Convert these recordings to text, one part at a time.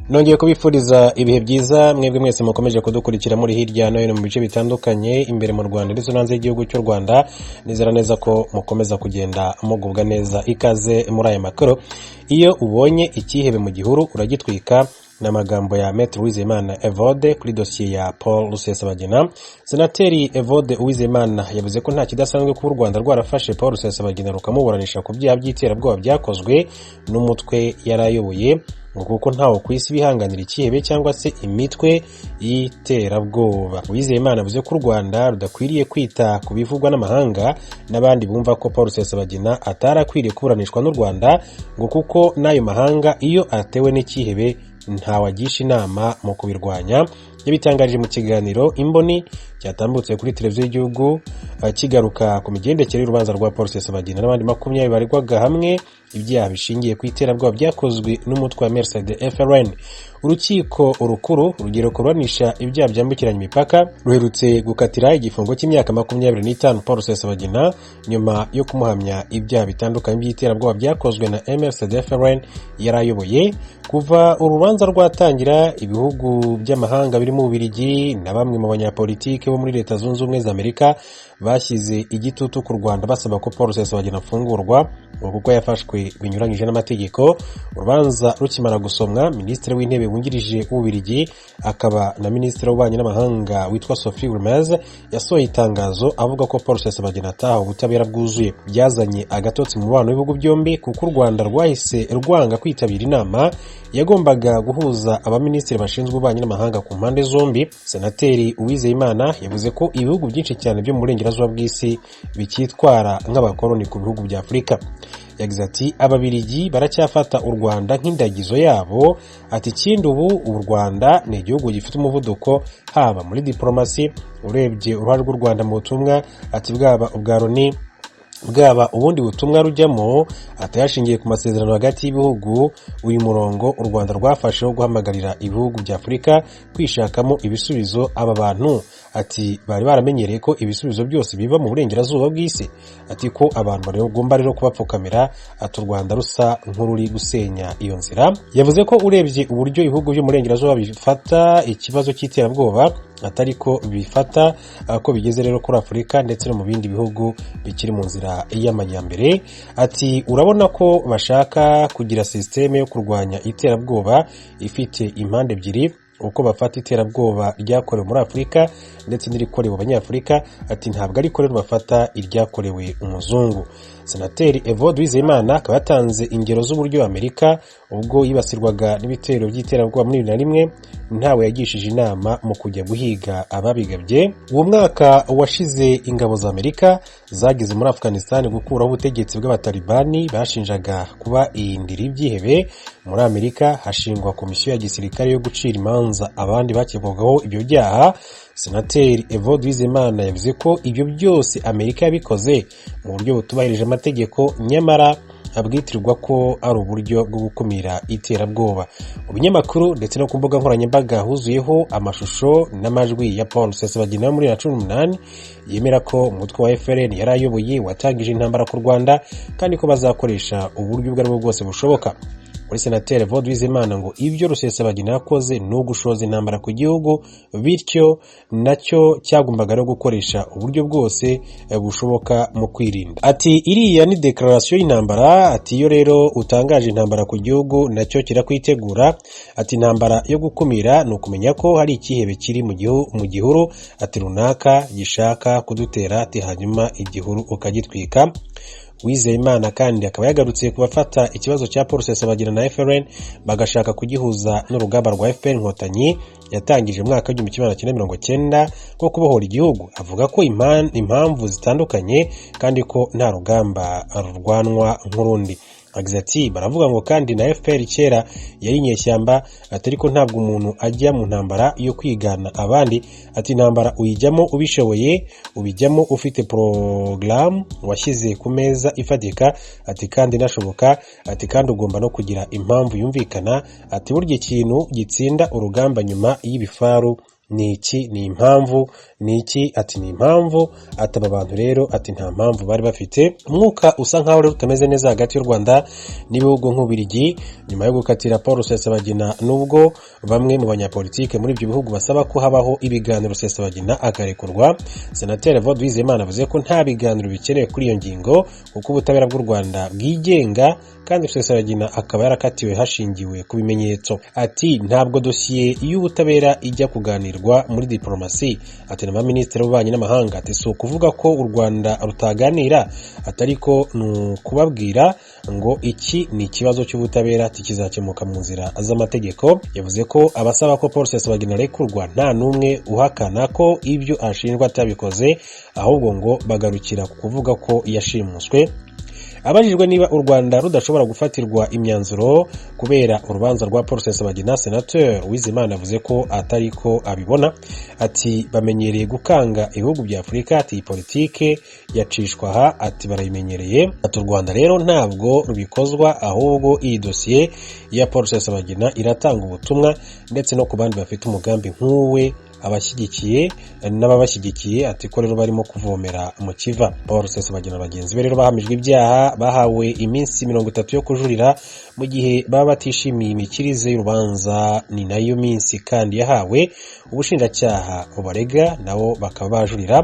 Nongeye kubifuriza ibihe byiza mwebwe mwese mukomeje kudukurikira muri hirya no hino mu bice bitandukanye imbere mu Rwanda ndetse hanze y'igihugu cy'u Rwanda. Nizera neza ko mukomeza kugenda mugubwa neza. Ikaze muri aya makuru. Iyo ubonye ikihebe mu gihuru uragitwika na magambo ya Maître Uwizeyimana Evode kuri dosiye ya Paul Rusesabagina. Senateri Evode Uwizeyimana yavuze ko nta kidasanzwe kuba u Rwanda rwarafashe Paul Rusesabagina rukamuburanisha ku byaha by'iterabwoba byakozwe n'umutwe yarayoboye, kuko ntawo kwisi bihanganira ikihebe cyangwa se imitwe y'iterabwoba. Uwizeyimana avuze ko u Rwanda rudakwiriye kwita ku bivugwa n'amahanga n'abandi bumva ko Paul Rusesabagina atarakwiriye kuburanishwa n'u Rwanda, ngo kuko n'ayo mahanga iyo atewe n'ikihebe ntawagisha inama mu kubirwanya. Yabitangarije mu kiganiro Imboni cyatambutse kuri televiziyo y'igihugu kigaruka ku migendekere y'urubanza rwa Paul Rusesabagina n'abandi 20 baregwaga hamwe ibyaha bishingiye ku iterabwoba byakozwe n'umutwe wa Mercedes FRN. Urukiko urukuru rugero kuburanisha ibyaha byambukiranya imipaka ruherutse gukatira igifungo cy'imyaka 25 Paul Rusesabagina nyuma yo kumuhamya ibyaha bitandukanye by'iterabwoba byakozwe na Mercedes FRN yarayoboye. Kuva urubanza rwatangira, ibihugu by'amahanga birimo Ubirigi na bamwe mu banyapolitike bo muri Leta Zunze Ubumwe za Amerika bashyize igitutu ku Rwanda basaba ko Paul Rusesabagina afungurwa kuko yafashwe binyuranyije n'amategeko. Urubanza rukimara gusomwa, Minisitiri w'Intebe wungirije w'Ubirigi akaba na Minisitiri w'Ububanyi n'Amahanga witwa Sophie Wilmez yasohoye itangazo avuga ko Paul Rusesabagina atahawe ubutabera bwuzuye. Byazanye agatotsi mu mubano w'ibihugu byombi kuko u Rwanda rwahise rwanga kwitabira inama yagombaga guhuza abaminisitiri bashinzwe ububanyi n'amahanga ku mpande zombi. Senateri Uwizeyimana yavuze ko ibihugu byinshi cyane byo mu burengerazuba bw'isi bikitwara nk'abakoloni ku bihugu bya Afurika. Yagize ati ababirigi baracyafata u Rwanda nk'indagizo yabo. Ati ikindi ubu u Rwanda ni igihugu gifite umuvuduko haba muri diplomasi. Urebye uruhare rw'u Rwanda mu butumwa ati bwaba ubwa Loni bwaba ubundi butumwa rujyamo atayashingiye ku masezerano hagati y'ibihugu, uyu murongo u Rwanda rwafashe wo guhamagarira ibihugu bya Afurika kwishakamo ibisubizo. Aba bantu ati bari baramenyereye ko ibisubizo byose biva mu burengerazuba bw'isi. Ati ko abantu bagomba rero kubapfukamira. Ati u Rwanda rusa nk'ururi gusenya iyo nzira. Yavuze ko urebye uburyo ibihugu byo mu burengerazuba bifata ikibazo cy'iterabwoba atari ko bifata ko bigeze rero kuri Afurika ndetse no mu bindi bihugu bikiri mu nzira y'amajyambere. Ati urabona ko bashaka kugira systeme yo kurwanya iterabwoba ifite impande ebyiri, uko bafata iterabwoba ryakorewe muri Afurika ndetse n'irikorewe abanyafurika. Ati ntabwo ariko rero bafata iryakorewe umuzungu. Senateri Evode Uwizeyimana akaba yatanze ingero z'uburyo Amerika ubwo yibasirwaga n'ibitero by'iterabwoba muri 2001 ntawe yagishije inama mu kujya guhiga ababigabye. Uwo mwaka washize ingabo za Amerika zagize muri Afghanistan gukuraho ubutegetsi bw'abatalibani bashinjaga kuba indiri byihebe. Muri Amerika hashingwa komisiyo ya gisirikare yo gucira imanza abandi bakekwaho ibyo byaha. Senateri Evode Uwizeyimana yavuze ko ibyo byose Amerika yabikoze mu buryo butubahirije amategeko, nyamara abwitirirwa ko ari uburyo bwo gukumira iterabwoba. Mu binyamakuru ndetse no ku mbuga nkoranyambaga huzuyeho amashusho n'amajwi ya Paul Rusesabagina muri 2018 yemera ko umutwe wa FRN yarayoboye watangije intambara ku Rwanda kandi ko bazakoresha uburyo ubwo aribwo bwose bushoboka. Muri Senateri Evode Uwizeyimana ngo ibyo Rusesabagina yakoze no gushoza intambara ku gihugu, bityo nacyo cyagombaga no gukoresha uburyo bwose bushoboka mu kwirinda. Ati iriya ni declaration y'intambara. Ati iyo rero utangaje intambara ku gihugu nacyo kirakwitegura. Ati intambara yo gukumira ni ukumenya ko hari ikihebe kiri mu gihuru ati runaka gishaka kudutera, ati hanyuma igihuru ukagitwika. Uwizeyimana kandi akaba yagarutse kubafata ikibazo cya Paul Rusesabagina na FRN bagashaka kugihuza n'urugamba rwa FPR Inkotanyi yatangije mu mwaka wa 1990 ko kubohora igihugu. Avuga ko impamvu zitandukanye kandi ko nta rugamba rurwanwa nk'urundi. Agize ati baravuga ngo kandi na FPR kera yari inyeshyamba, atari ko ntabwo umuntu ajya mu ntambara yo kwigana abandi. Ati intambara uyijyamo ubishoboye, ubijyamo ufite program washyize ku meza ifatika. Ati kandi nashoboka. Ati kandi ugomba no kugira impamvu yumvikana. Ati burya ikintu gitsinda urugamba nyuma y'ibifaru niki ni impamvu niki ati ni impamvu ataba abantu rero ati nta mpamvu bari bafite. Umwuka usa nkaho rero utameze neza hagati y'u Rwanda n'ibihugu nk'Ubirigi nyuma yo gukatira Paul Rusesabagina, nubwo bamwe mu banyapolitike muri ibyo bihugu basaba ko habaho ibiganiro Rusesabagina akarekurwa. Senateri Evode Uwizeyimana avuze ko nta biganiro bikenewe kuri iyo ngingo kuko ubutabera bw'u Rwanda bwigenga kandi Rusesabagina akaba yarakatiwe hashingiwe ku bimenyetso. Ati ntabwo dosiye y'ubutabera ijya kuganirwa muri diplomasi. Ati na minisitiri w'ububanyi n'amahanga ati si ukuvuga ko u Rwanda rutaganira, atari ko kubabwira ngo iki ni ikibazo cy'ubutabera kizakemuka mu nzira z'amategeko. Yavuze ko abasaba ko Paul Rusesabagina arekurwa nta n'umwe uhakana ko ibyo ashinjwa atabikoze, ahubwo ngo bagarukira ku kuvuga ko yashimuswe. Abajijwe niba u Rwanda rudashobora gufatirwa imyanzuro kubera urubanza rwa Paul Rusesabagina, Senateri Uwizeyimana avuze ko atari ko abibona. Ati bamenyereye gukanga ibihugu bya Afurika, ati politike yacishwa aha, ati barayimenyereye. Ati u Rwanda rero ntabwo rubikozwa, ahubwo iyi dosiye ya Paul Rusesabagina iratanga ubutumwa ndetse no ku bandi bafite umugambi nk'uwe, abashyigikiye n'ababashyigikiye, ati ko rero barimo kuvomera mu kiva. Paul Rusesabagina bagenzi be rero bahamijwe ibyaha bahawe iminsi 30 yo kujurira mu gihe baba batishimiye imikirize y'urubanza, ni nayo minsi kandi yahawe ubushinjacyaha ubarega nabo bakaba bajurira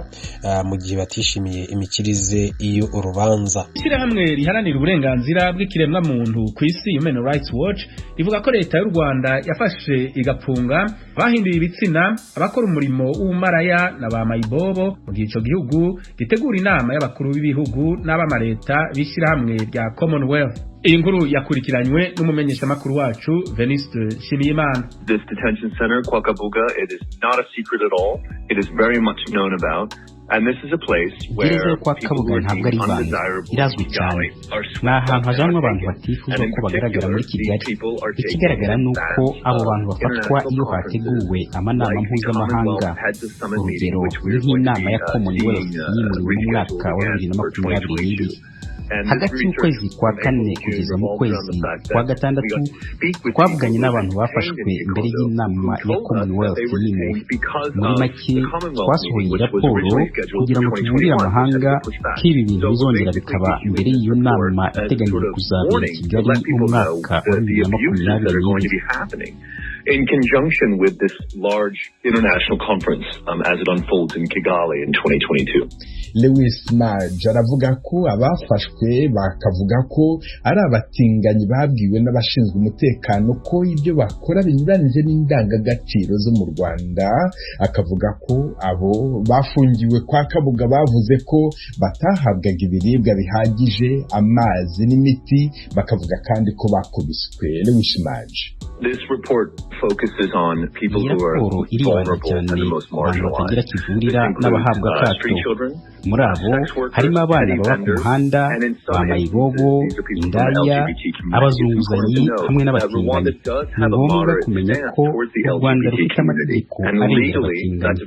mu gihe batishimiye imikirize iyo urubanza. Ishyirahamwe riharanira uburenganzira bw'ikiremwa muntu ku isi Human Rights Watch rivuga ko leta y'u Rwanda yafashe igapfunga bahinduye ibitsina abakora umurimo w'umaraya na ba mayibobo mu gihe ico gihugu gitegura inama y'abakuru b'ibihugu n'abamareta b'ishyirahamwe rya Commonwealth. Iyi nkuru yakurikiranywe n'umumenyesha makuru wacu Veniste Shimiyimana. This detention center kwa Kabuga, it is not a secret at all. It is very much known about. And this is a place where people who are deemed undesirable in Kigali are swept up and arrested. And in particular, these people are taken in bands of international conferences like the Commonwealth Heads of Summit meeting, which we're going to be seeing rescheduled again for 2022. hagati y'ukwezi kwa kane kugeza mu kwezi kwa gatandatu twavuganye n'abantu bafashwe imbere y'inama ya Commonwealth yimuwe. Muri make twasohoye raporo kugira ngo tuburire amahanga ko ibi bintu bizongera bikaba mbere y'iyo nama iteganyijwe kuzabera i Kigali mu mwaka wa 2022. In conjunction with this large international conference as it unfolds in Kigali in 2022. Lewis Maj aravuga ko abafashwe bakavuga ko ari abatinganyi babwiwe n'abashinzwe umutekano ko ibyo bakora binyuranije n'indangagaciro zo mu Rwanda. Akavuga ko abo bafungiwe kwa Kabuga bavuze ko batahabwaga ibiribwa bihagije, amazi n'imiti, bakavuga kandi ko bakubiswe. Lewis Maj: This report focuses on people who are vulnerable and the most marginalized. N'abahabwa akato. Muri abo harimo abana baba ku muhanda, ba mayibobo, indaya, abazunguzanyi hamwe n'abatinganyi. Ni ngombwa kumenya ko u Rwanda rufite amategeko arengera abatinganyi.